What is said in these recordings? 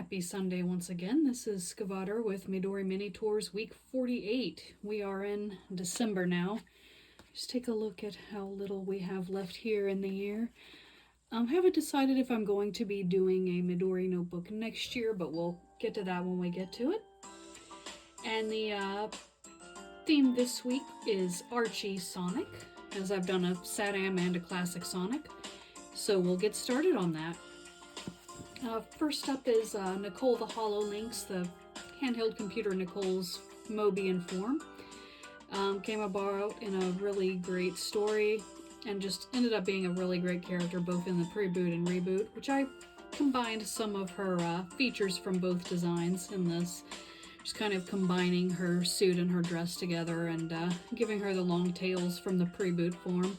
Happy Sunday once again. This is Skavater with Midori Minitours week 48. We are in December now. Just take a look at how little we have left here in the year. Haven't decided if I'm going to be doing a Midori notebook next year, but we'll get to that when we get to it. And the theme this week is Archie Sonic, as I've done a Sat-Am and a Classic Sonic. So we'll get started on that. First up is Nicole the HoloLinks, the handheld computer Nicole's Mobian form. Came about in a really great story and just ended up being a really great character both in the pre-boot and reboot, which I combined some of her features from both designs in this. Just kind of combining her suit and her dress together and giving her the long tails from the pre-boot form.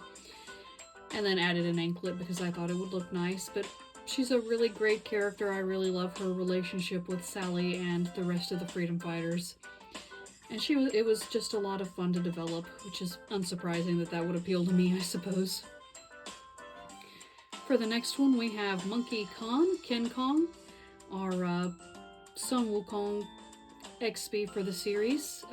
And then added an anklet because I thought it would look nice, but she's a really great character. I really love her relationship with Sally and the rest of the Freedom Fighters. And it was just a lot of fun to develop, which is unsurprising that would appeal to me, I suppose. For the next one, we have Monkey Kong, Ken Kong, our Sun Wukong XP for the series.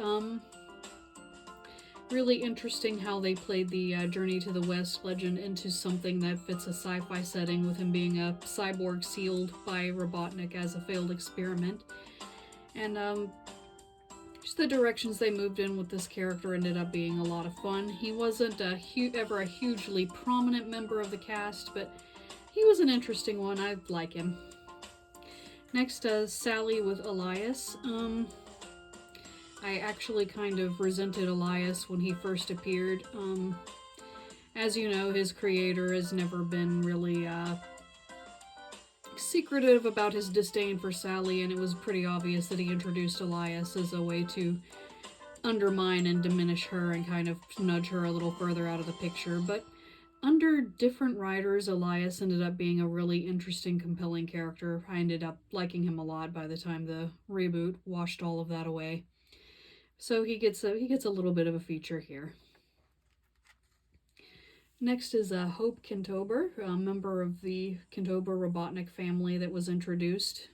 Really interesting how they played the Journey to the West legend into something that fits a sci-fi setting, with him being a cyborg sealed by Robotnik as a failed experiment. And just the directions they moved in with this character ended up being a lot of fun. He wasn't ever a hugely prominent member of the cast, but he was an interesting one. I like him. Next, Sally with Elias. I actually kind of resented Elias when he first appeared. As you know, his creator has never been really secretive about his disdain for Sally, and it was pretty obvious that he introduced Elias as a way to undermine and diminish her and kind of nudge her a little further out of the picture. But under different writers, Elias ended up being a really interesting, compelling character. I ended up liking him a lot by the time the reboot washed all of that away. So he gets a little bit of a feature here. Next is Hope Kintober, a member of the Kintober Robotnik family that was introduced.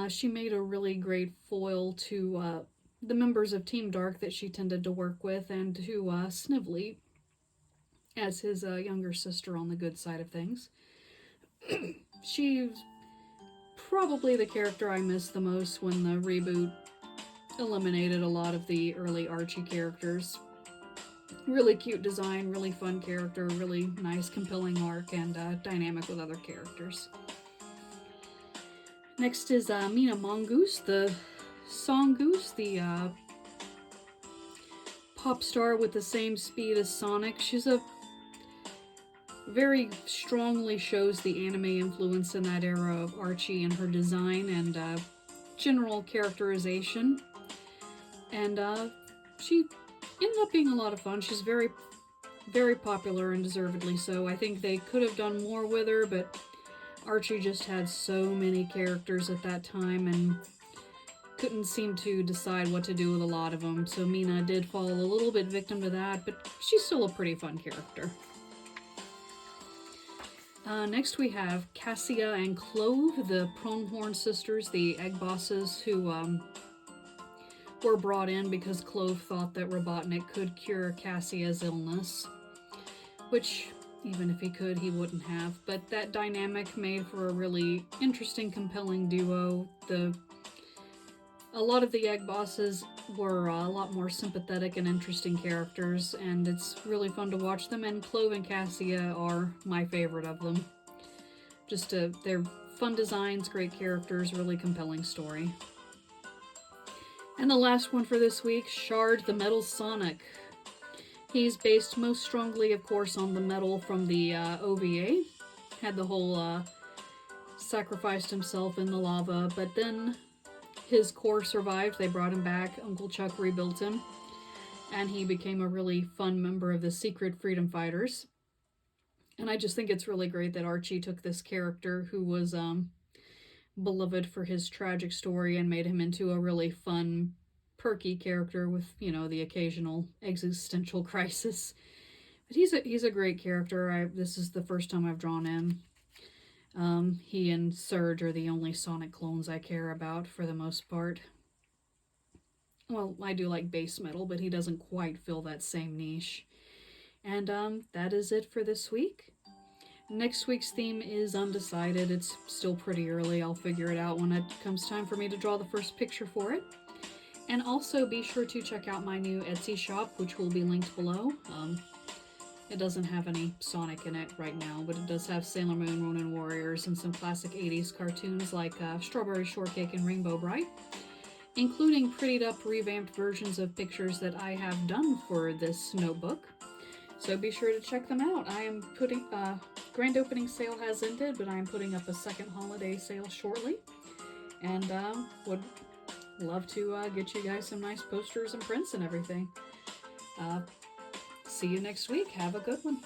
She made a really great foil to the members of Team Dark that she tended to work with, and to Snively as his younger sister on the good side of things. She's probably the character I miss the most when the reboot eliminated a lot of the early Archie characters. Really cute design, really fun character, really nice, compelling arc, and dynamic with other characters. Next is Mina Mongoose, the Song Goose, the pop star with the same speed as Sonic. She's very strongly shows the anime influence in that era of Archie in her design and general characterization. And she ended up being a lot of fun. She's very, very popular, and deservedly so. I think they could have done more with her, but Archie just had so many characters at that time and couldn't seem to decide what to do with a lot of them. So Mina did fall a little bit victim to that, but she's still a pretty fun character. Next we have Cassia and Clove, the Pronghorn sisters, the egg bosses who were brought in because Clove thought that Robotnik could cure Cassia's illness, which, even if he could, he wouldn't have. But that dynamic made for a really interesting, compelling duo. A lot of the egg bosses were a lot more sympathetic and interesting characters, and it's really fun to watch them, and Clove and Cassia are my favorite of them. They're fun designs, great characters, really compelling story. And the last one for this week, Shard the Metal Sonic. He's based most strongly, of course, on the metal from the OVA. Had the whole sacrificed himself in the lava, but then his core survived. They brought him back. Uncle Chuck rebuilt him, and he became a really fun member of the Secret Freedom Fighters. And I just think it's really great that Archie took this character who was beloved for his tragic story and made him into a really fun, perky character with, the occasional existential crisis. But he's a great character. This is the first time I've drawn him. He and Surge are the only Sonic clones I care about for the most part. Well, I do like base metal, but he doesn't quite fill that same niche. And that is it for this week. Next week's theme is undecided. It's still pretty early. I'll figure it out when it comes time for me to draw the first picture for it. And also be sure to check out my new Etsy shop, which will be linked below. It doesn't have any Sonic in it right now, but it does have Sailor Moon, Ronin Warriors, and some classic 80s cartoons like Strawberry Shortcake and Rainbow Bright, including prettied up, revamped versions of pictures that I have done for this notebook. So be sure to check them out. I am putting, grand opening sale has ended, but I am putting up a second holiday sale shortly. And would love to get you guys some nice posters and prints and everything. See you next week. Have a good one.